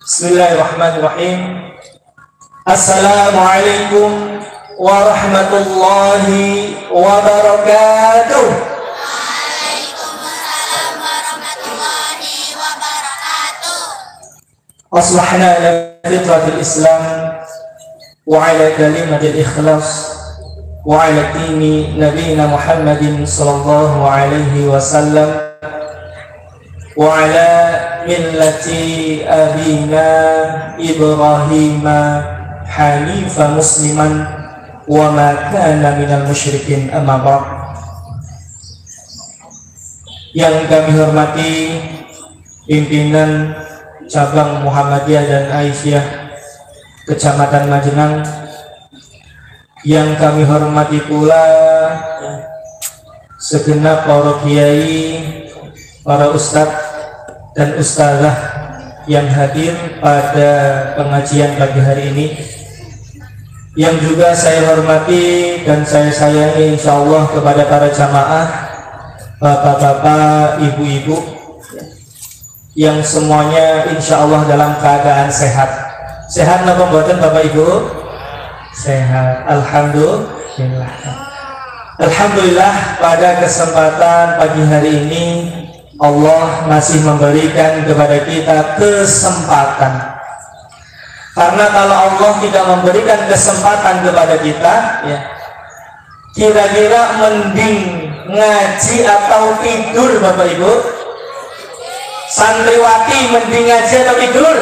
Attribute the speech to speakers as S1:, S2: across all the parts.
S1: Bismillahirrahmanirrahim. Assalamualaikum warahmatullahi wabarakatuh.
S2: Waalaikumsalam warahmatullahi wabarakatuh.
S1: Asbahna ala fitratil Islam wa ala kalimatil ikhlas wa ala dini nabiyina Muhammadin sallallahu alaihi wasallam wa ala millati abina Ibrahima hanifa musliman wa ma kana minal musyrikin, amma ba'd. Yang kami hormati pimpinan cabang Muhammadiyah dan Aisyah Kecamatan Majenang, yang kami hormati pula segenap para kiai, para ustadz dan ustazah yang hadir pada pengajian pagi hari ini, yang juga saya hormati dan saya sayangi insyaallah kepada para jamaah, bapak-bapak, ibu-ibu yang semuanya insyaallah dalam keadaan sehat. Sehat napa mboten Bapak Ibu? Sehat, alhamdulillah. Alhamdulillah, pada kesempatan pagi hari ini Allah masih memberikan kepada kita kesempatan. Karena kalau Allah tidak memberikan kesempatan kepada kita, ya, kira-kira mending ngaji atau tidur Bapak Ibu? Santriwati mending ngaji atau tidur?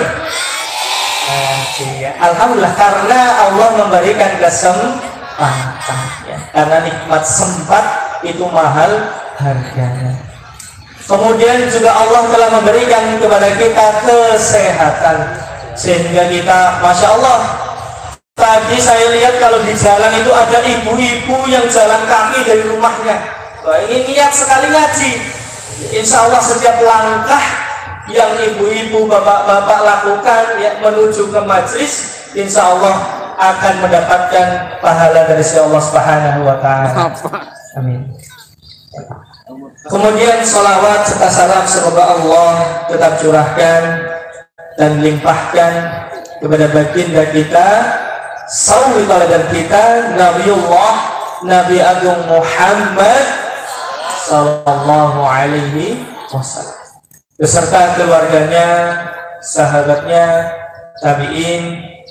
S1: Ngaji, ya. Alhamdulillah, karena Allah memberikan kesempatan, ya. Karena nikmat sempat itu mahal harganya. Kemudian juga Allah telah memberikan kepada kita kesehatan, sehingga kita, Masya Allah, tadi saya lihat kalau di jalan itu ada ibu-ibu yang jalan kaki dari rumahnya. Wah, ini niat sekali ngaji. Insya Allah setiap langkah yang ibu-ibu, bapak-bapak lakukan, ya, menuju ke majlis, insya Allah akan mendapatkan pahala dari si Allah Subhanahu wa Ta'ala. Amin. Kemudian salawat serta salam semoga Allah tetap curahkan dan limpahkan kepada baginda kita, sawi teladan kita, Nabiullah Nabi Agung Muhammad sallallahu alaihi wasallam, beserta keluarganya, sahabatnya, tabi'in,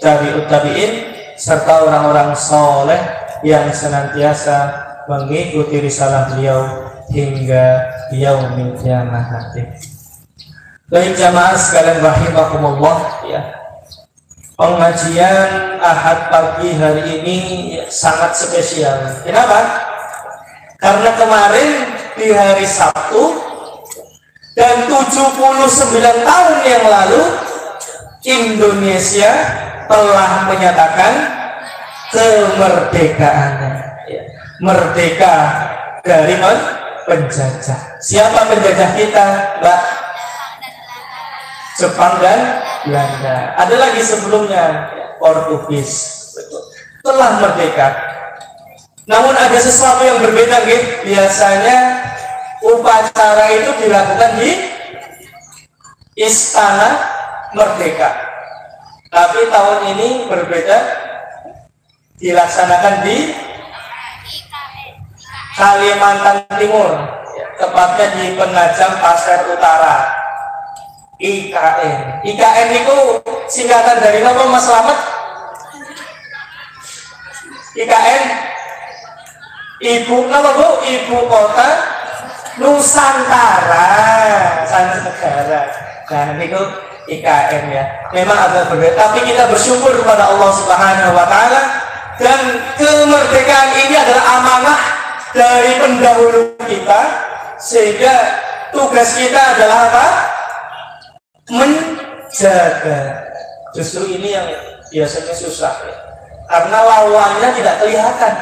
S1: tabi'ut tabi'in, serta orang-orang soleh yang senantiasa mengikuti risalah beliau hingga yaumil qiyamah nanti. Baik jamaah sekalian rahimakumullah, ya. Pengajian Ahad pagi hari ini sangat spesial. Kenapa? Karena kemarin di hari Sabtu dan 79 tahun yang lalu Indonesia telah menyatakan kemerdekaannya, ya. Merdeka dari penjajah. Siapa penjajah kita, Mbak? Jepang dan Belanda. Ada lagi sebelumnya, Portugis. Betul. Telah merdeka. Namun ada sesuatu yang berbeda, gitu. Biasanya upacara itu dilakukan di Istana Merdeka. Tapi tahun ini berbeda, dilaksanakan di Kalimantan Timur, tepatnya di Penajam Pasir Utara. IKN. IKN itu singkatan dari apa, Mas Slamet? IKN Ibu apa, Bu? Ibu Kota Nusantara. Nusantara. Nah, itu IKN, ya. Memang agak berbeda, tapi kita bersyukur kepada Allah Subhanahu wa Ta'ala, dan kemerdekaan ini adalah amanah dari pendahulu kita, sehingga tugas kita adalah apa? Menjaga. Justru ini yang biasanya susah, ya. Karena lawannya tidak kelihatan.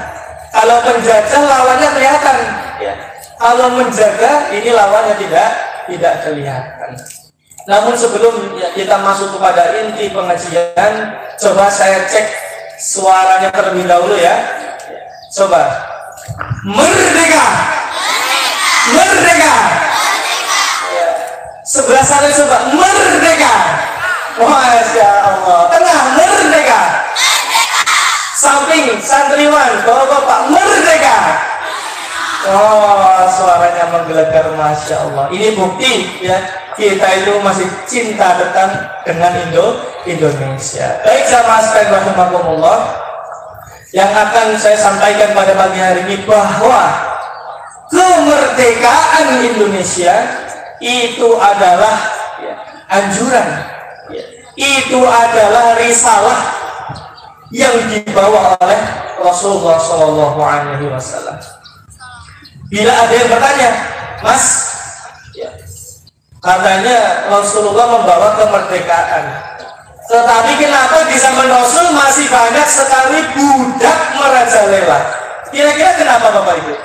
S1: Kalau penjajah lawannya kelihatan, ya. Kalau menjaga ini lawannya tidak kelihatan. Namun sebelum kita masuk kepada inti pengajian, coba saya cek suaranya terlebih dahulu, ya. Coba. Merdeka, merdeka, merdeka. Sebelah sana coba, merdeka, Masya Allah. Tengah merdeka. Samping santriwan, bapak-bapak merdeka. Oh, suaranya menggelegar, Masya Allah. Ini bukti ya, kita itu masih cinta dengan Indonesia. Baik, jamaah sekalian rahimakumullah, yang akan saya sampaikan pada pagi hari ini bahwa kemerdekaan Indonesia itu adalah ya, anjuran, ya, itu adalah risalah yang dibawa oleh Rasulullah SAW. Bila ada yang bertanya, Mas, ya, katanya Rasulullah membawa kemerdekaan, tetapi kenapa di zaman Rasul masih banyak sekali budak merajalela? Kira-kira kenapa Bapak Ibu?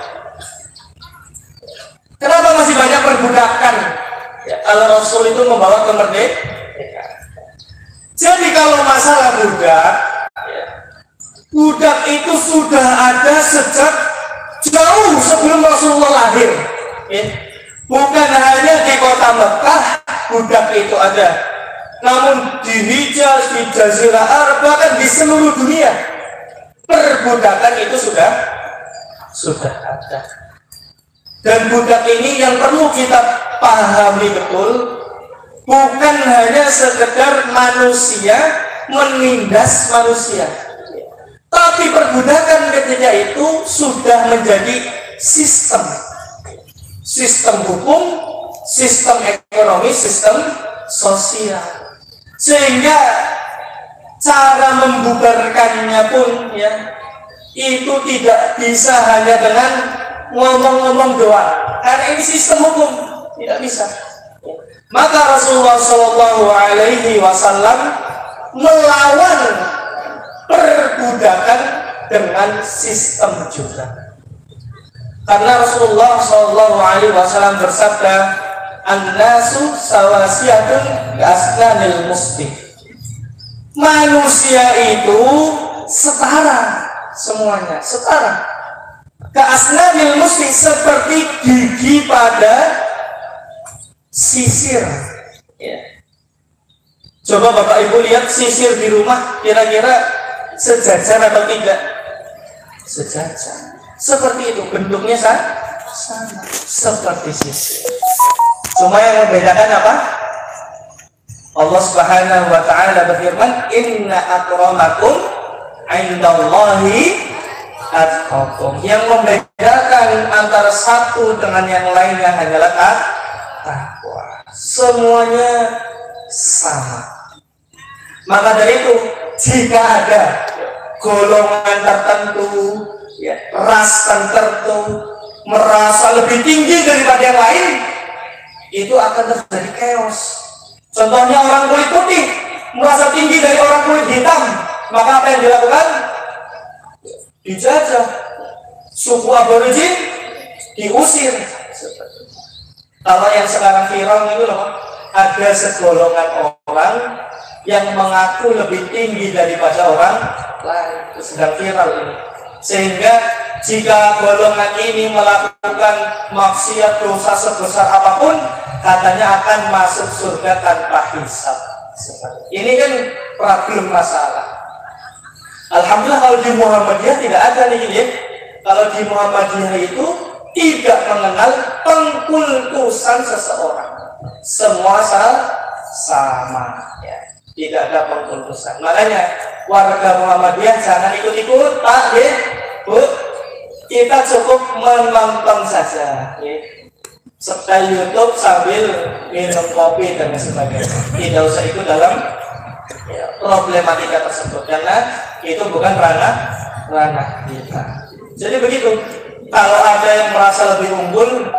S1: Kenapa masih banyak perbudakan? Ya, kalau Rasul itu membawa kemerdekaan. Jadi kalau masalah budak, ya, budak itu sudah ada sejak jauh sebelum Rasulullah lahir. Ya. Bukan hanya di kota Mekah budak itu ada, namun di Hijaz, di Jazirah Arab, bahkan di seluruh dunia perbudakan itu sudah ada. Dan budak ini yang perlu kita pahami betul, bukan hanya sekedar manusia menindas manusia, tapi perbudakan ketika itu sudah menjadi sistem hukum, sistem ekonomi, sistem sosial, sehingga cara membubarkannya pun ya itu tidak bisa hanya dengan ngomong-ngomong doang, karena ini sistem hukum, tidak bisa. Maka Rasulullah SAW melawan perbudakan dengan sistem juga. Karena Rasulullah SAW bersabda, "An-nasu sawasiyatun kasnanil musti." Manusia itu setara, semuanya setara. Kasnanil musti, seperti gigi pada sisir. Ya. Coba Bapak Ibu lihat sisir di rumah, kira-kira sejajar atau tidak? Sejajar. Seperti itu, bentuknya sama, seperti sisir. Cuma yang membedakan apa? Allah Subhanahu wa Ta'ala berfirman, "Inna akramakum indallahi atqakum." Yang membedakan antara satu dengan yang lainnya hanyalah takwa. Semuanya sama. Maka dari itu, jika ada golongan tertentu, ya, ras tertentu merasa lebih tinggi daripada yang lain, itu akan terjadi chaos. Contohnya orang kulit putih merasa tinggi dari orang kulit hitam, maka apa yang dilakukan? Dijajah. Suku aborigin diusir. Kalau yang sekarang viral itu loh, ada segolongan orang yang mengaku lebih tinggi daripada orang lain, itu sedang viral ini. Sehingga jika golongan ini melakukan maksiat dosa sebesar apapun, katanya akan masuk surga tanpa hisab. Ini kan problem masalah. Alhamdulillah kalau di Muhammadiyah tidak ada nih ya. Kalau di Muhammadiyah itu tidak mengenal pengkultusan seseorang. Semua sama ya. Tidak ada pengkultusan. Makanya warga Muhammadiyah jangan ikut-ikut, Pak, ya, Bu. Kita cukup menonton saja, ya. Setel YouTube sambil minum kopi dan sebagainya. Tidak usah ikut dalam ya, problematika tersebut, karena itu bukan ranah kita. Jadi begitu. Kalau ada yang merasa lebih unggul,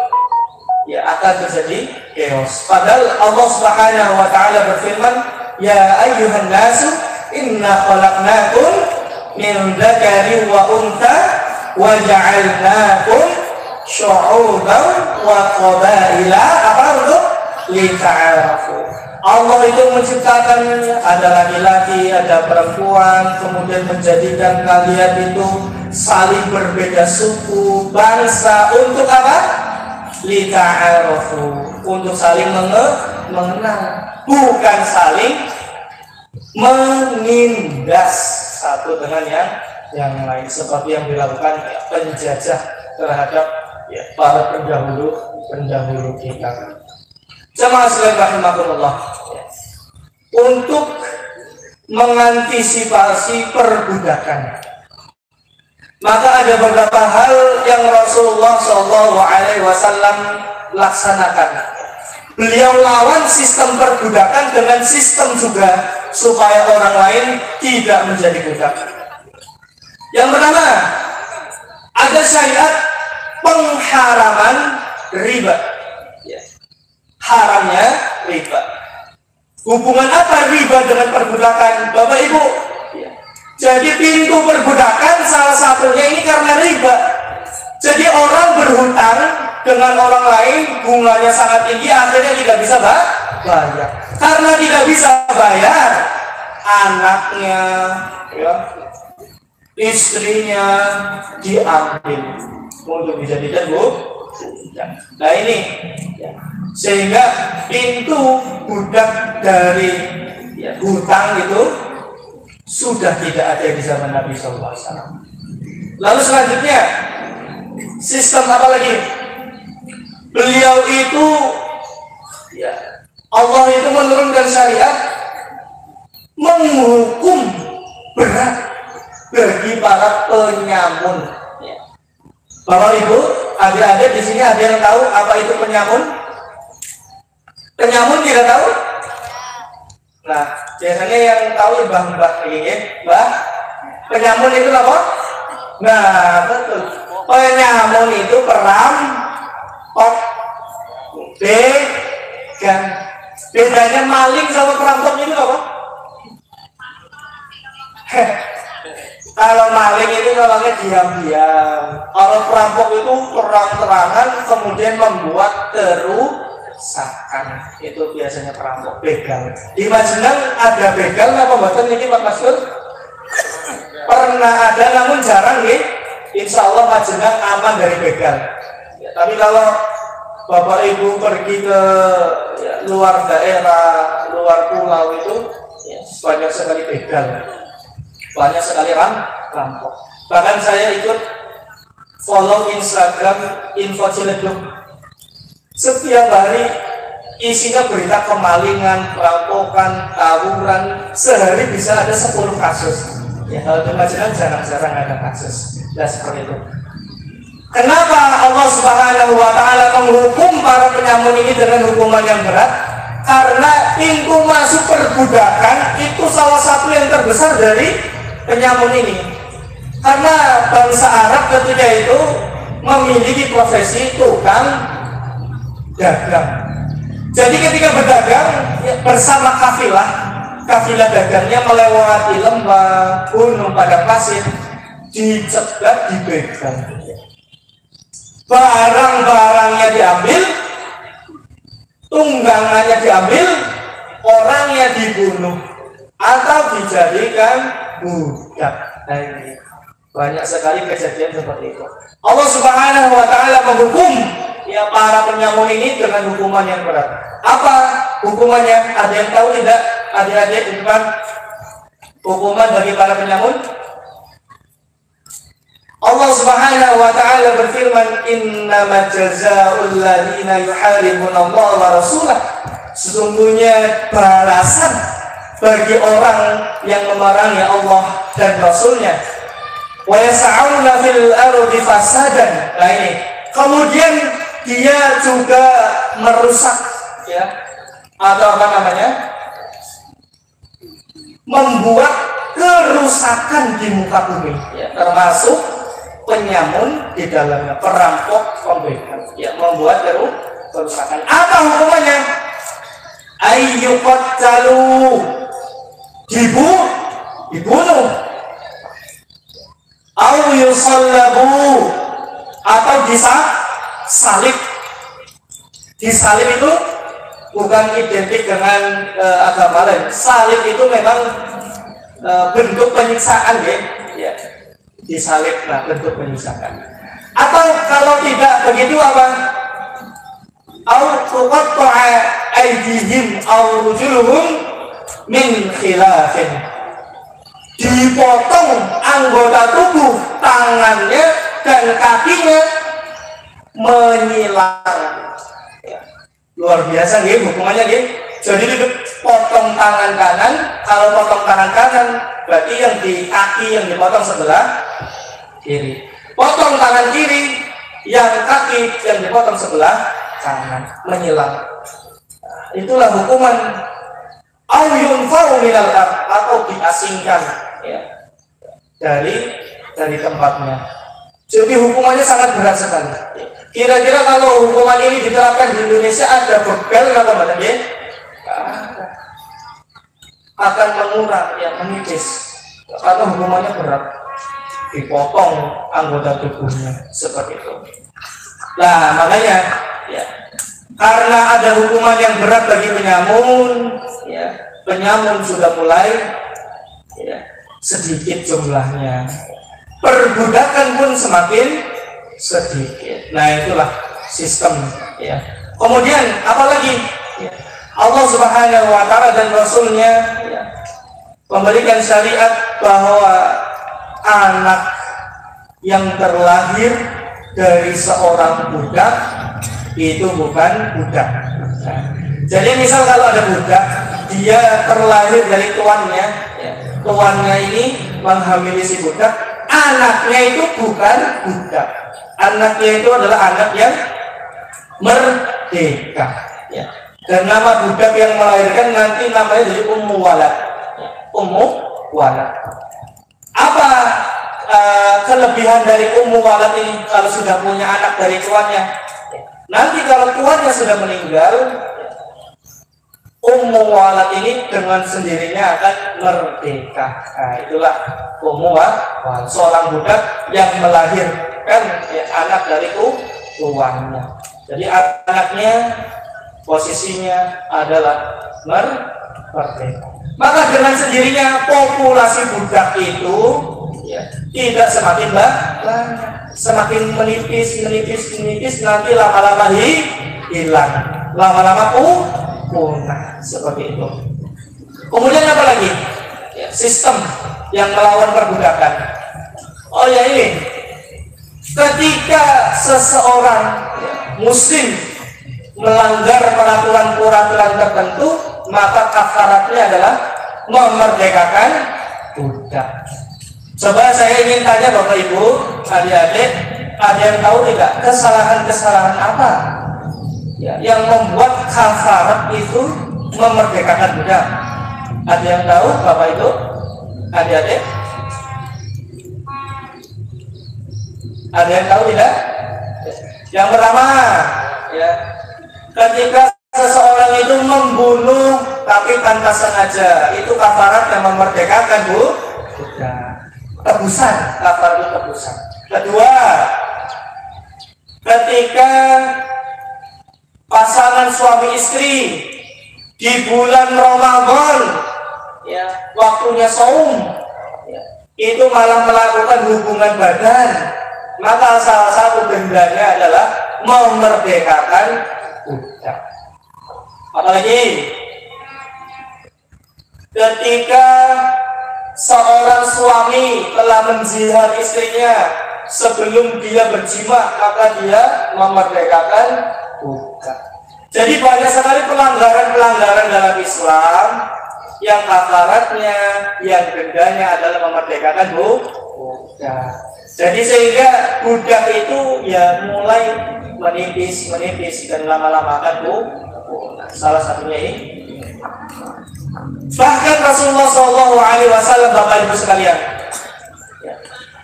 S1: ya akan terjadi chaos. Padahal Allah Subhanahu wa Ta'ala berfirman, "Ya ayyuhan nasu inna khalaqnakum min dzakarin wa untha wa ja'alnakum syu'uban wa qabaila." Apa itu? Lita'arafu. Allah itu menciptakan ada laki-laki, ada perempuan, kemudian menjadikan kalian itu saling berbeda suku, bangsa, untuk apa? Lita'arafu, untuk saling mengenal, bukan saling menindas satu dengan yang lain, seperti yang dilakukan penjajah terhadap para pendahulu kita. Jamaah sekalian rahimakumullah, untuk mengantisipasi perbudakan, maka ada beberapa hal yang Rasulullah SAW laksanakan. Beliau lawan sistem perbudakan dengan sistem juga supaya orang lain tidak menjadi budak. Yang pertama, ada syariat pengharaman riba. Haramnya riba. Hubungan apa riba dengan perbudakan, Bapak Ibu? Jadi pintu perbudakan salah satunya ini karena riba. Jadi orang berhutang dengan orang lain, bunganya sangat tinggi, akhirnya tidak bisa bayar. Karena tidak bisa bayar, anaknya, istrinya diambil untuk dijadikan budak. Nah ini, sehingga pintu budak dari hutang itu sudah tidak ada di zaman Nabi SAW. Lalu selanjutnya, sistem apa lagi? Beliau itu, Allah itu menurunkan syariat menghukum berat bagi para penyamun. Bapak Ibu, adik-adik di sini ada yang tahu apa itu penyamun? Penyamun tidak tahu? Nah, biasanya yang tahu mbah ini, Mbah. Penyamun itu apa? Nah, betul. Penyamun itu perampok. Bedanya maling sama perampok itu apa? Kalau maling itu namanya diam-diam. Kalau perampok itu terang-terangan kemudian membuat kerusakan. Itu biasanya perampok. Begal. Di Majenang ada begal apa mboten niki Pak Masud? Pernah ada namun jarang nggih. Insya Allah Majenang aman dari begal. Tapi kalau Bapak Ibu pergi ke luar daerah, luar pulau itu banyak sekali begal. Banyak sekali rampok. Bahkan saya ikut follow Instagram Info Ciledug. Setiap hari isinya berita kemalingan, perampokan, tawuran. Sehari bisa ada 10 kasus. Kalau di Majenang jarang-jarang ada kasus. Ya seperti itu. Kenapa Allah Subhanahu wa Ta'ala menghukum para penyamun ini dengan hukuman yang berat? Karena pintu masuk perbudakan itu salah satu yang terbesar dari penyamun ini. Karena bangsa Arab ketika itu memiliki profesi tukang dagang. Jadi ketika berdagang bersama kafilah dagangnya melewati lembah, gunung, padang pasir, dicegat, dibegal. Barang-barangnya diambil, tunggangannya diambil, orangnya dibunuh atau dijadikan budak. Nah, ini banyak sekali kejadian seperti itu. Allah Subhanahu wa Ta'ala menghukum para penyamun ini dengan hukuman yang berat. Apa hukumannya? Ada yang tahu tidak? Adik-adik di depan, hukuman bagi para penyamun? Allah Subhanahu wa Ta'ala berfirman, "Innama jazaa'ul ladzina yuharibuna Allah wa rasulah." Sesungguhnya balasan bagi orang yang memerangi Allah dan Rasulnya, wa yas'auna fil ardi fasadan. Nah ini, kemudian dia juga merusak, atau apa namanya, membuat kerusakan di muka bumi, termasuk penyamun di dalamnya, perampok, pembegal, membuat kerusakan. Apa hukumannya? Ayyuqattalu, dibunuh, au yusallabu, atau disalib. Disalib itu bukan identik dengan agama lain. Salib itu memang bentuk penyiksaan, ya. Disalib, nah bentuk penyiksaan. Atau kalau tidak begitu apa? Au tuqatta'a aydihim au rujuluhum min khilafin, dipotong anggota tubuh tangannya dan kakinya menyilang. Ya. Luar biasa nih hukumannya nih. Jadi dipotong tangan kanan, kalau potong tangan kanan berarti yang di kaki yang dipotong sebelah kiri. Potong tangan kiri, yang kaki yang dipotong sebelah kanan, menyilang. Nah, itulah hukuman au yunfau minal ard, atau diasingkan ya, dari tempatnya. Jadi hukumannya sangat berat sekali. Kira-kira kalau hukuman ini diterapkan di Indonesia ada begal atau tidak ya? Akan mengurang, ya, menipis, karena hukumannya berat, dipotong anggota tubuhnya seperti itu. Nah makanya ya, karena ada hukuman yang berat bagi penyamun, ya, penyamun sudah mulai ya, sedikit jumlahnya, perbudakan pun semakin sedikit. Nah itulah sistem ya. Kemudian apalagi ya, Allah Subhanahu wa Ta'ala dan Rasulnya ya, memberikan syariat bahwa anak yang terlahir dari seorang budak itu bukan budak. Nah, jadi misal kalau ada budak, dia terlahir dari tuannya ya, tuannya ini menghamili si budak, anaknya itu bukan budak, anaknya itu adalah anak yang merdeka ya. Dan nama budak yang melahirkan nanti namanya jadi ummu walad ya. Ummu walad. Apa kelebihan dari ummu walad ini kalau sudah punya anak dari tuannya? Nanti kalau tuannya sudah meninggal, ummu walad ini dengan sendirinya akan merdeka. Nah, itulah ummu walad, seorang budak yang melahirkan ya, anak dari tuannya. Jadi anaknya posisinya adalah merdeka. Maka dengan sendirinya populasi budak itu ya, tidak semakin banyak, semakin menipis, nanti lama-lama hilang, lama-lama punah seperti itu. Kemudian apa lagi? Ya, sistem yang melawan perbudakan. Oh ya ini, ketika seseorang ya, muslim melanggar peraturan-peraturan tertentu, maka kafaratnya adalah memerdekakan budak. Coba saya ingin tanya Bapak Ibu, adik-adik, ada yang tahu tidak kesalahan-kesalahan apa ya, yang membuat kafarat itu memerdekakan budak? Ada yang tahu Bapak Ibu, adik-adik? Ada yang tahu tidak? Yang pertama ya, ketika seseorang itu membunuh tapi tanpa sengaja, itu kafarat yang memerdekakan budak. Tebusan, kafarat itu tebusan. Kedua, ketika pasangan suami istri di bulan Ramadan ya, waktunya saum ya, itu malah melakukan hubungan badan, maka salah satu dendanya adalah memerdekakan budak. Apalagi ketika seorang suami telah menjihad istrinya sebelum dia berjima, maka dia memerdekakan budak. Jadi banyak sekali pelanggaran-pelanggaran dalam Islam yang kafaratnya, yang dendanya adalah memerdekakan budak. Jadi sehingga budak itu ya mulai menipis dan lama-lama akan punah. Salah satunya ini. Bahkan Rasulullah SAW, Bapak Ibu sekalian, ya,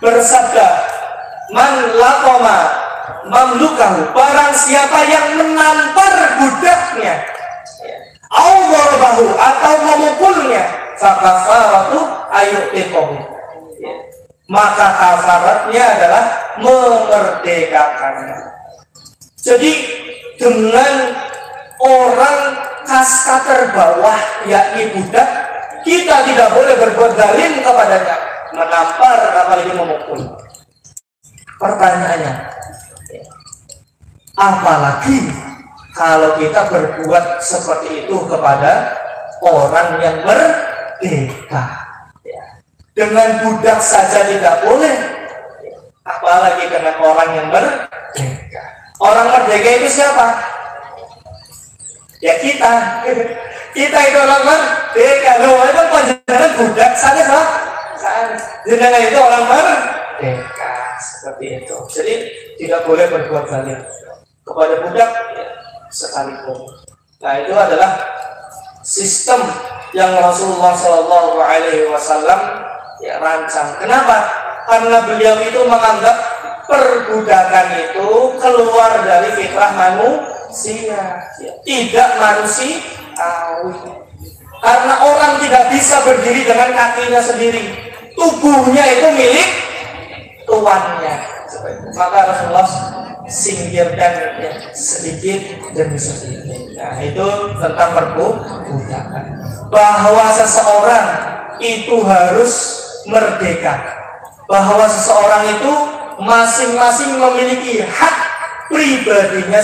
S1: bersabda, man laqama mamlukahu, barang siapa yang menampar budaknya, awwarbahu, atau memukulnya, fakafaratu ayyuqtiqahu, maka kafaratnya adalah memerdekakannya. Jadi dengan orang kasta terbawah yakni budak, kita tidak boleh berbuat zalim kepadanya, menampar apalagi memukul. Pertanyaannya, apalagi kalau kita berbuat seperti itu kepada orang yang merdeka. Ya. Dengan budak saja tidak boleh, apalagi dengan orang yang merdeka. Orang merdeka itu siapa? Ya kita. Kita itu orang merdeka. Loh, itu panjenengan budak saja kok. Jenengan itu orang merdeka, seperti itu. Jadi tidak boleh berbuat zalim kepada budak ya, sekalipun. Nah, itu adalah sistem yang Rasulullah Shallallahu Alaihi Wasallam ya rancang. Kenapa? Karena beliau itu menganggap perbudakan itu keluar dari fitrah manusia, ya, tidak manusiawi. Karena orang tidak bisa berdiri dengan kakinya sendiri, tubuhnya itu milik tuannya. Maka Rasulullah singkirkan ya, sedikit demi sedikit. Nah, itu tentang perbudakan. Bahwa seseorang itu harus merdeka. Bahwa seseorang itu masing-masing memiliki hak pribadinya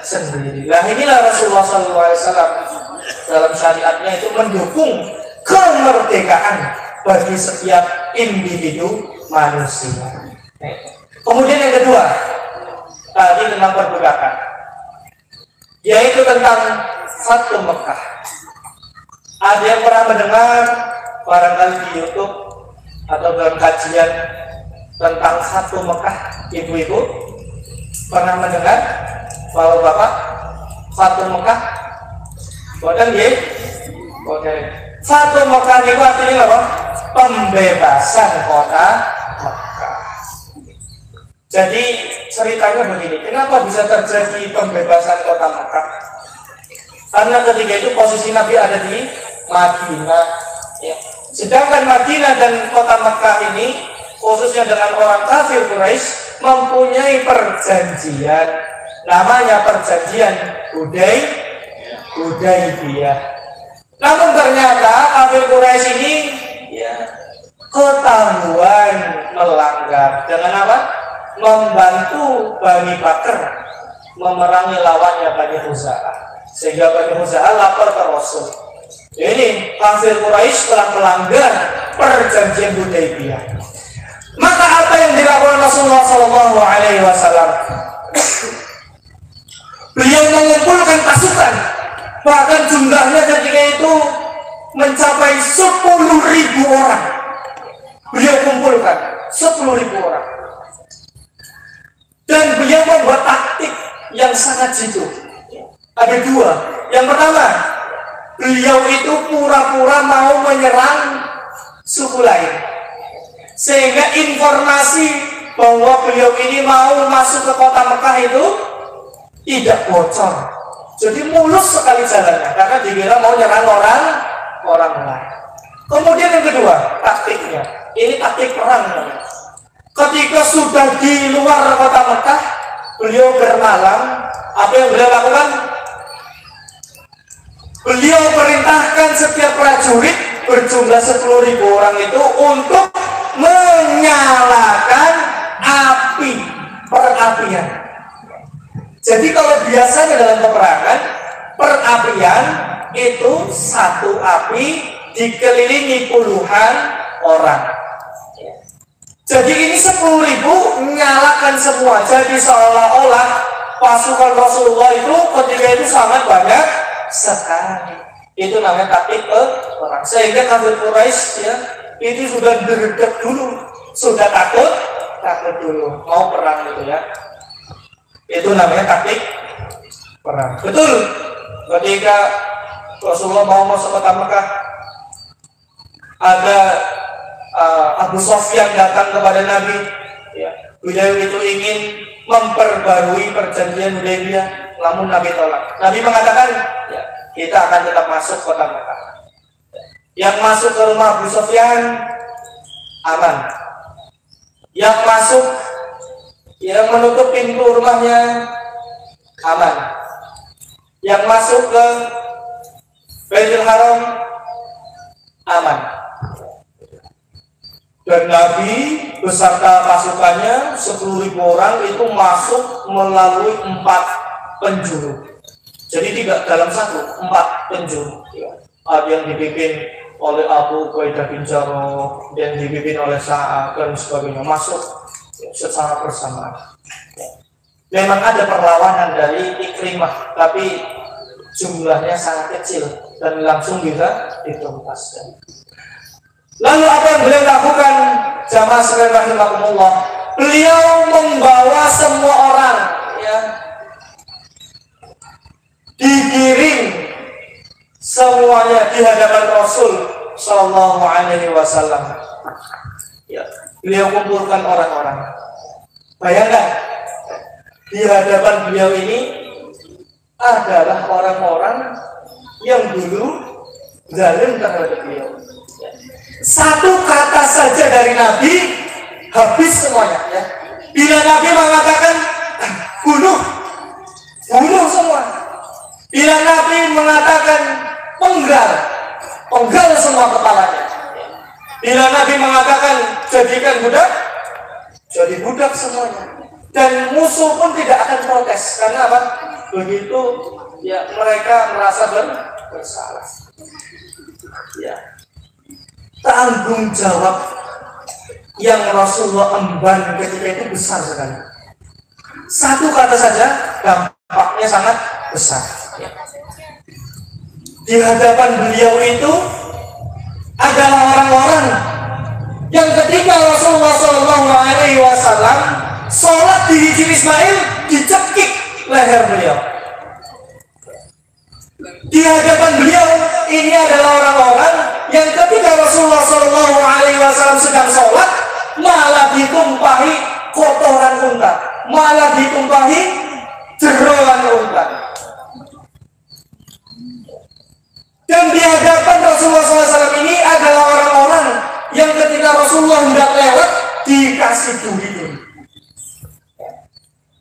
S1: sendiri. Nah, inilah Rasulullah SAW dalam syariatnya itu mendukung kemerdekaan bagi setiap individu manusia. Kemudian yang kedua, tadi tentang perbudakan, yaitu tentang Fathu Mekah. Ada yang pernah mendengar barangkali di YouTube atau dalam kajian tentang Fathu Mekah, ibu-ibu pernah mendengar bahwa Bapak Fathu Mekah? Boten nggih? Boten. Fathu Mekah itu artinya apa? Pembebasan kota Mekah. Jadi ceritanya begini, kenapa bisa terjadi pembebasan kota Mekah? Karena ketika itu posisi Nabi ada di Madinah, ya. Sedangkan Madinah dan kota Mekah ini, khususnya dengan orang kafir Quraisy, mempunyai perjanjian, namanya perjanjian Hudaybiyah. Namun ternyata kafir Quraisy ini ya ketahuan melanggar dengan apa? Membantu Bani Bakr memerangi lawannya Bani Khuza'ah, sehingga Bani Khuza'ah lapor ke Rasul. Ini kafir Quraisy telah melanggar perjanjian Hudaybiyah. Maka apa yang dilakukan Rasulullah Shallallahu Alaihi Wasallam? Beliau mengumpulkan pasukan, bahkan jumlahnya ketika itu mencapai 10.000 orang. Beliau kumpulkan 10.000 orang. Dan beliau membuat taktik yang sangat jitu. Ada dua. Yang pertama, beliau itu pura-pura mau menyerang suku lain, sehingga informasi bahwa beliau ini mau masuk ke kota Mekah itu tidak bocor. Jadi mulus sekali jalannya, karena dikira mau nyerang orang lain. Kemudian yang kedua, taktiknya. Ini taktik perang. Ketika sudah di luar kota Mekah, beliau bermalam. Apa yang beliau lakukan? Beliau perintahkan setiap prajurit berjumlah 10.000 orang itu untuk menyalakan perapian. Jadi kalau biasanya dalam peperangan, perapian itu satu api dikelilingi puluhan orang. Jadi ini 10.000 menyalakan semua. Jadi seolah-olah pasukan Rasulullah itu ketika itu sangat banyak sekali. Itu namanya taktik perang. Sehingga kafir Quraisy ya itu sudah berdek dulu, sudah takut dulu mau perang gitu ya. Itu namanya taktik perang. Betul. Ketika Rasulullah mau masuk kota Mekah, ada Abu Sufyan datang kepada Nabi. Ya, beliau itu ingin memperbarui perjanjian Hudaybiyah, namun Nabi tolak. Nabi mengatakan, ya, kita akan tetap masuk kota Mekah. Yang masuk ke rumah Abu Sufyan aman. Yang masuk, yang menutup pintu rumahnya aman. Yang masuk ke Baitul Haram aman. Dan Nabi beserta pasukannya 10.000 orang itu masuk melalui 4 penjuru. Jadi tidak dalam satu, 4 penjuru. ada yang dipimpin oleh Abu Ubaidah bin Jarrah, yang dipimpin oleh Sa'ad dan sebagainya, masuk secara bersamaan. Memang ada perlawanan dari Ikrimah, tapi jumlahnya sangat kecil dan langsung bisa dituntaskan. Lalu apa yang beliau lakukan? Jamaah sekalian rahimakumullah, beliau membawa semua orang, ya, digiring semuanya di hadapan Rasul Sallallahu Alaihi Wasallam. Ya, beliau kumpulkan orang-orang. Bayangkan, di hadapan beliau ini adalah orang-orang yang dulu zalim terhadap beliau. Satu kata saja dari Nabi habis semuanya. Ya. Bila Nabi mengatakan bunuh semua. Bila Nabi mengatakan penggal semua kepalanya. Bila Nabi mengatakan jadikan budak, jadi budak semuanya. Dan musuh pun tidak akan protes. Karena apa? Begitu ya mereka merasa bersalah. Ya. Tanggung jawab yang Rasulullah emban ketika itu besar sekali. Satu kata saja dampaknya sangat besar. Di hadapan beliau itu adalah orang-orang yang ketika Rasulullah SAW sholat di Hijri Ismail, dicekik leher beliau. Di hadapan beliau ini adalah orang-orang yang ketika Rasulullah SAW sedang sholat malah ditumpahi kotoran unta, malah ditumpahi jeroan unta. Dan di hadapan Rasulullah SAW ini adalah orang-orang yang ketika Rasulullah hendak lewat dikasih duri.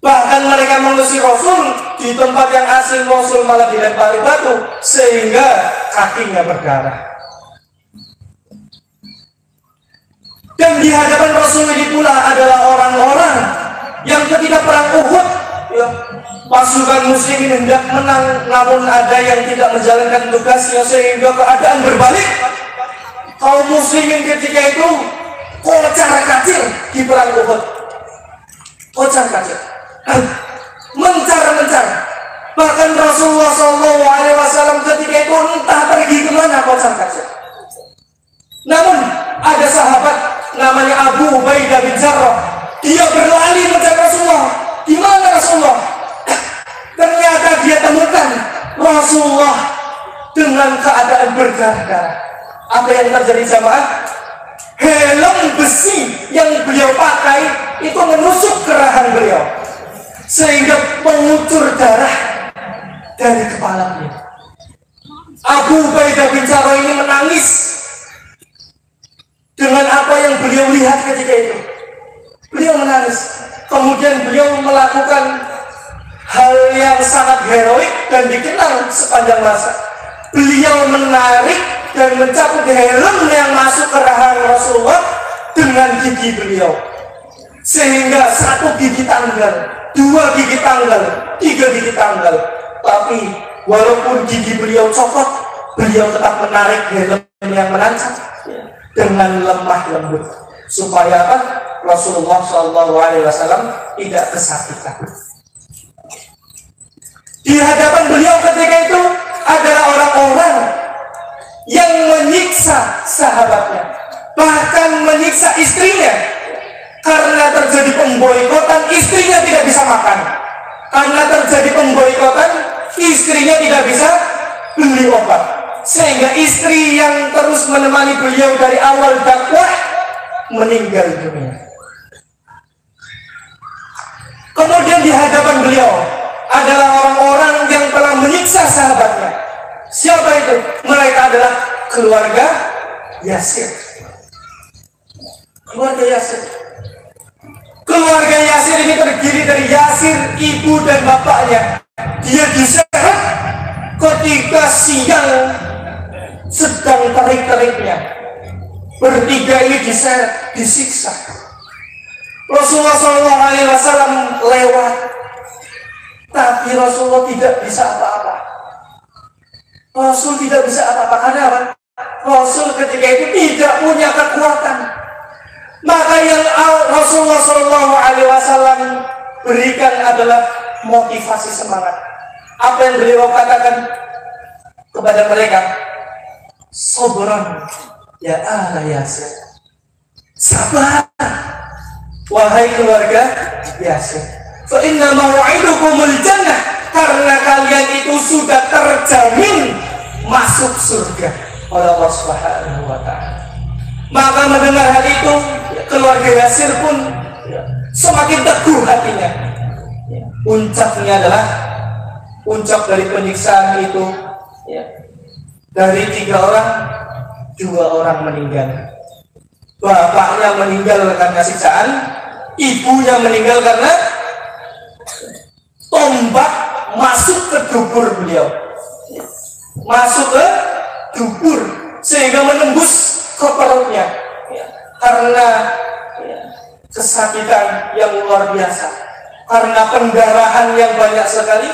S1: Bahkan mereka mengusir Rasul di tempat yang asing, Rasul malah dilempari batu sehingga kakinya berdarah. Dan di hadapan Rasul ini pula adalah orang-orang yang ketika perang Uhud, ya, pasukan muslimin hendak menang, namun ada yang tidak menjalankan tugasnya sehingga keadaan berbalik. Kaum muslimin ketika itu kocar-kacir di perang Uhud, kocar-kacir. Mencar. Bahkan Rasulullah SAW ketika itu entah pergi kemana kocar-kacir. Namun ada sahabat namanya Abu Ubaidah bin Jarrah, dia berlari mencari Rasulullah. Di mana Rasulullah? Ternyata dia temukan Rasulullah dengan keadaan berdarah-darah. Apa yang terjadi jamaah? Helm besi yang beliau pakai itu menusuk ke rahang beliau, sehingga mengucur darah dari kepala beliau. Abu Ubaidah bin Jarrah ini menangis dengan apa yang beliau lihat ketika itu. Beliau menangis. Kemudian beliau melakukan hal yang sangat heroik dan dikenal sepanjang masa. Beliau menarik dan mencabut helm yang masuk ke rahang Rasulullah dengan gigi beliau, sehingga satu gigi tanggal, dua gigi tanggal, tiga gigi tanggal. Tapi walaupun gigi beliau copot, beliau tetap menarik helm yang menancap dengan lemah lembut, supaya apa? Rasulullah SAW tidak kesakitan. Di hadapan beliau ketika itu adalah orang-orang yang menyiksa sahabatnya, bahkan menyiksa istrinya. Karena terjadi pemboikotan, istrinya tidak bisa makan. Karena terjadi pemboikotan, istrinya tidak bisa beli obat. Sehingga istri yang terus menemani beliau dari awal dakwah meninggal dunia. Kemudian di hadapan beliau adalah orang-orang yang telah menyiksa sahabatnya. Siapa itu? Mereka adalah keluarga Yasir. Keluarga Yasir. Keluarga Yasir ini terdiri dari Yasir, ibu dan bapaknya. Dia diseret ketika siang sedang terik-teriknya. Bertiga ini diseret, disiksa. Rasulullah SAW lewat, tapi Rasulullah tidak bisa apa-apa. Rasul tidak bisa apa-apa. Karena apa? Rasul ketika itu tidak punya kekuatan. Maka yang Rasulullah SAW berikan adalah motivasi semangat. Apa yang beliau katakan kepada mereka? Sabran ya ahla Yasir. Sabar wahai keluarga Yasir. Fa inna maw'idukumul jannah. Karena kalian itu sudah terjamin masuk surga oleh Allah Subhanahu wa taala. Maka mendengar hal itu, keluarga Yasir pun semakin teguh hatinya. Puncaknya adalah puncak dari penyiksaan itu, dari 3 orang, 2 orang meninggal. Bapaknya meninggal karena siksaan, ibunya meninggal karena tombak masuk ke dubur beliau, masuk ke dubur sehingga menembus ke perutnya, karena kesakitan yang luar biasa, karena pendarahan yang banyak sekali.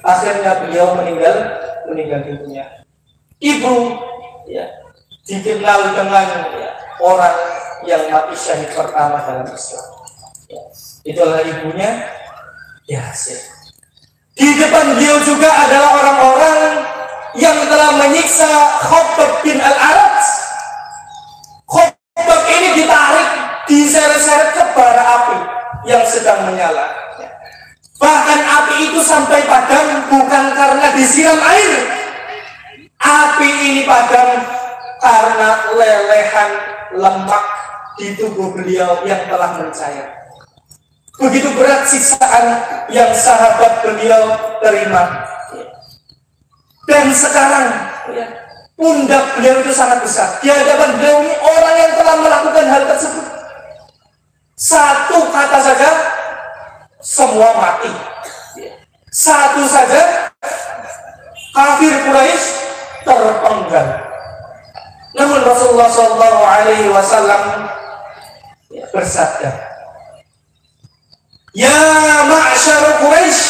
S1: Akhirnya beliau meninggal dunia. Ibu dikenal dengan orang yang mati syahid pertama dalam Islam. Itulah ibunya Yasir. Di depan beliau juga adalah orang-orang yang telah menyiksa Khabbab bin Al-Arat. Khabbab ini ditarik, diseret-seret ke bara api yang sedang menyala. Bahkan api itu sampai padam bukan karena disiram air. Api ini padam karena lelehan lemak di tubuh beliau yang telah mencair. Begitu berat siksaan yang sahabat beliau terima. Dan sekarang pundak beliau itu sangat besar. Di hadapan beliau ini orang yang telah melakukan hal tersebut. Satu kata saja semua mati. Satu saja kafir Quraisy terpenggal. Namun Rasulullah SAW bersabda, "Ya ma'syar Quraisy,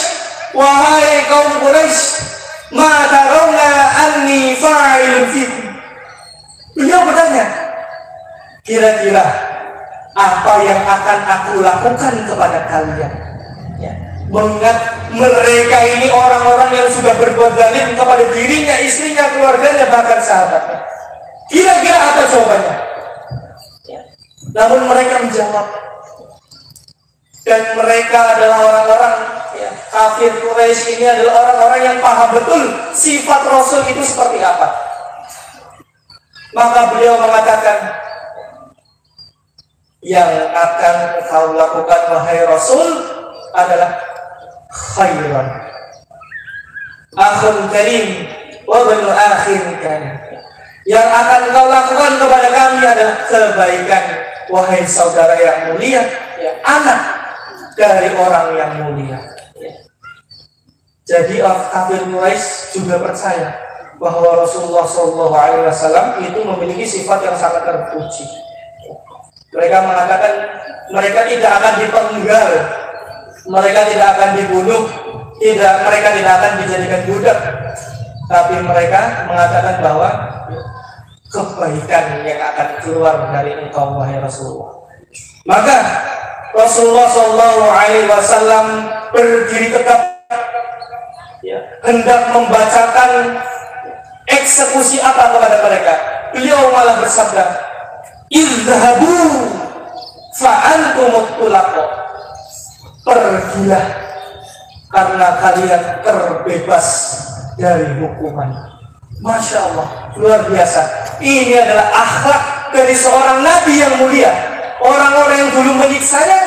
S1: wahai kaum Quraisy, ma tarawna anni fa'ilun fikum." Beliau bertanya, kira-kira apa yang akan aku lakukan kepada kalian? Mengingat mereka ini orang-orang yang sudah berbuat zalim kepada dirinya, istrinya, keluarganya, bahkan sahabatnya. Kira-kira apa jawabannya? Namun mereka menjawab, dan mereka adalah orang-orang kafir Quraisy ini adalah orang-orang yang paham betul sifat Rasul itu seperti apa. Maka beliau mengatakan, yang akan kau lakukan wahai Rasul adalah khairan akhun karim wa banu akhin karim. Yang akan kau lakukan kepada kami adalah kebaikan wahai saudara yang mulia, anak dari orang yang mulia. Jadi kafir Quraisy juga percaya bahwa Rasulullah SAW itu memiliki sifat yang sangat terpuji. Mereka mengatakan mereka tidak akan dipenggal, mereka tidak akan dibunuh, mereka tidak akan dijadikan budak, tapi mereka mengatakan bahwa kebaikan yang akan keluar dari engkau wahai Rasulullah. Maka Rasulullah SAW berdiri tegak, hendak membacakan eksekusi apa kepada mereka. Beliau malah bersabda, "Idhabu fa'antumut tulaqo." Pergilah karena kalian terbebas dari hukuman. Masya Allah, luar biasa. Ini adalah akhlak dari seorang nabi yang mulia. Orang-orang yang dulu menyiksanya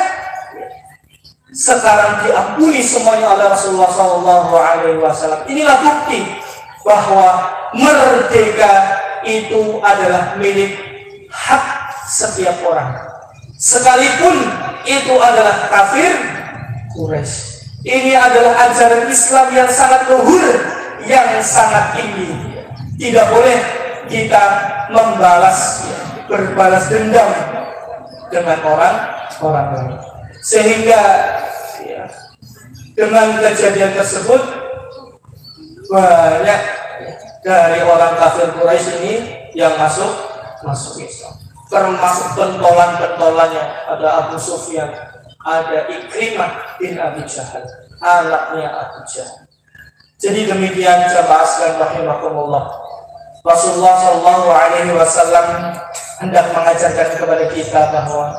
S1: sekarang diampuni semuanya oleh Rasulullah SAW. Inilah bukti bahwa merdeka itu adalah milik hak setiap orang, sekalipun itu adalah kafir Quraisy. Ini adalah ajaran Islam yang sangat luhur, yang sangat tinggi. Tidak boleh kita berbalas dendam dengan orang lain. Sehingga dengan kejadian tersebut banyak dari orang kafir Quraisy ini yang masuk Islam, termasuk pentolan-pentolannya. Ada Abu Sufyan, ada Ikrimah bin Abi Jahal, anaknya Abu Jahal. Jadi demikian jamaah sekalian rahimakumullah, Rasulullah Shallallahu Alaihi Wasallam hendak mengajarkan kepada kita bahwa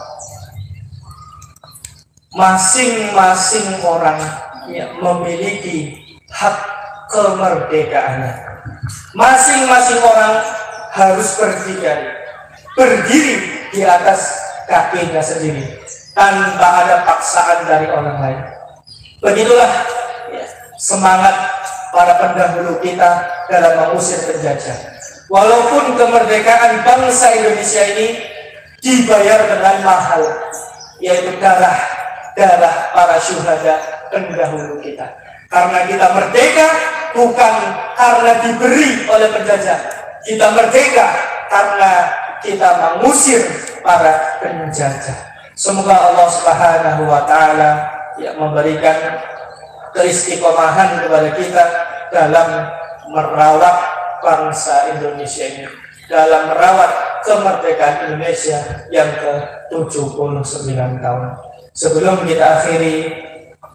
S1: masing-masing orang memiliki hak kemerdekaannya. Masing-masing orang harus berdiri di atas kakinya sendiri tanpa ada paksaan dari orang lain. Begitulah semangat para pendahulu kita dalam mengusir penjajah. Walaupun kemerdekaan bangsa Indonesia ini dibayar dengan mahal, yaitu darah para syuhada pendahulu kita. Karena kita merdeka bukan karena diberi oleh penjajah. Kita merdeka karena kita mengusir para penjajah. Semoga Allah Subhanahu wa taala memberikan keistiqomahan kepada kita dalam merawat bangsa Indonesia ini, dalam merawat kemerdekaan Indonesia yang ke-79 tahun. Sebelum kita akhiri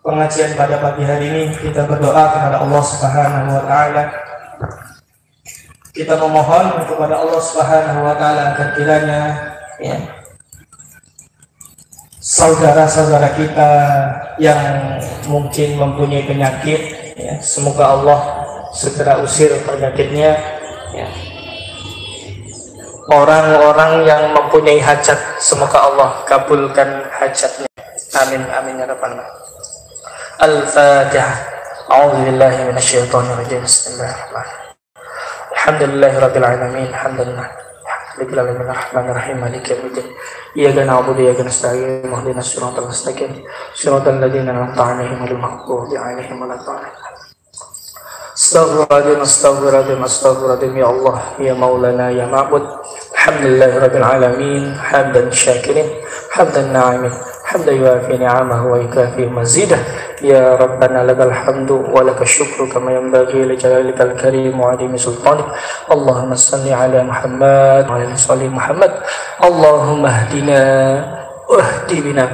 S1: pengajian pada pagi hari ini, kita berdoa kepada Allah Subhanahu wa taala. Kita memohon kepada Allah Subhanahu wa taala agar kiranya saudara-saudara kita yang mungkin mempunyai penyakit, semoga Allah segera usir penyakitnya. Orang-orang yang mempunyai hajat, semoga Allah kabulkan hajatnya. Amin amin ya rabbal alamin. Al-Fatihah. A'udzubillahi minasyaitonir rajim. Bismillahirrahmanirrahim. Alhamdulillahi rabbil alamin. Alhamdulillah. Bismillahirrahmanirrahim. Maliki yaumiddin. Iyyaka na'budu wa iyyaka nasta'in. Ihdinas siratal mustaqim. Siratal ladzina an'amta 'alaihim ghairil maghdubi 'alaihim waladdallin. Astaghfirullahaladzim ya Allah, ya Maulana, ya Ma'bud. Alhamdulillahi rabbil alamin. Hamdan syakirin, hamdan na'imin, hamdan yuafi ni'amahu wa yukafi mazidah. Ya Rabbana lakal hamdu wa lakal syukru kama yanbaghi li jalalikal karim wa 'azimi sultanik. Allahumma salli ala Muhammad wa ala ali Muhammad. Allahumma hdina wahdi bina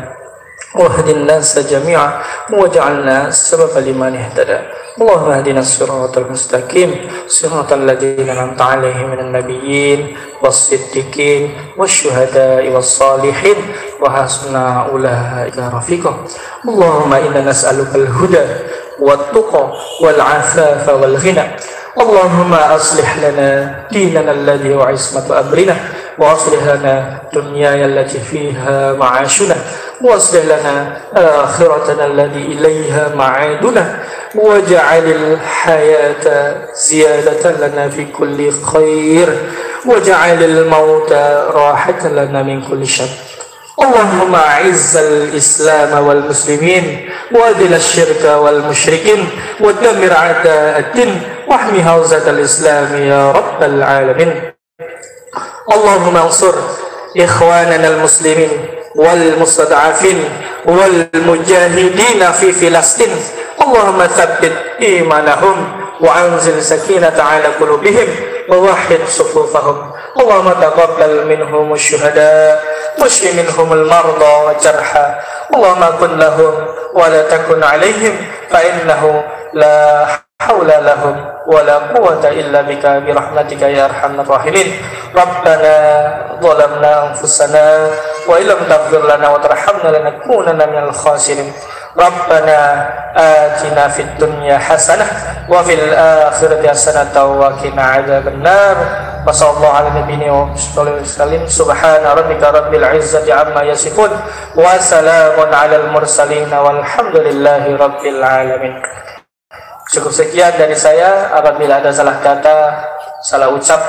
S1: wahdin nas jami'a waj'alna sababan liman ihtada. Allahumma hdina as-siratal mustaqim, siratal ladzina an'amta 'alaihim minan nabiyyin was-siddiqin wasyuhada'i was-salihin wa hasuna ulaika rafiqa. Allahumma inna nas'alukal huda wat-tuqa wal-'afafa wal-ghina. Allahumma aslih lana dinana alladhi huwa 'ismatu amrina wa aslih lana dunyana allati fiha ma'ashuna wa aslih lana akhiratana allati ilayha ma'aduna waj'alil hayata ziyadatan lana fi kulli khair waj'alil mauta rahatan lana min kulli syarr. Allahumma a'izzal islam wal muslimin wa adil asyirka wal musyrikin wa dammir a'da'ad-din wahmi hauzatal islam ya rabbal alamin. Allahumma ansur ikhwanana al muslimin wal mustad'afin wal mujahidin fi Filastin. Allahumma thabbit imanahum wa anzil sakinata ala qulubihim wa wahhid sufufahum. Allahumma taqabbal minhum asy-syuhada washfi minhum al-marda wa jarha. Allahumma kun lahum wa la takun alaihim fa innahu la hawla lahum wa la quwwata illa bika bi rahmatika ya arhamar rahimin. Rabbana zalamna anfusana wa illam taghfir lana wa tarhamna lanakunanna minal khasirin. Rabbana atina fid dunya hasanah wa fil akhirati hasanah wa qina adzabannar. Wa sallallahu ala nabiyyina wa sallim. Subhana rabbika rabbil izzati amma yasifun wa salamun alal mursalin walhamdulillahi rabbil alamin. Cukup sekian dari saya. Apabila ada salah kata, salah ucap,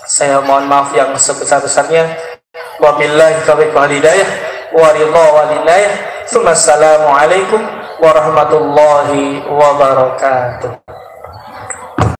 S1: saya mohon maaf yang sebesar-besarnya. Wabillahi taufiq wal hidayah wa ridha wal inayah. Assalamualaikum warahmatullahi wabarakatuh.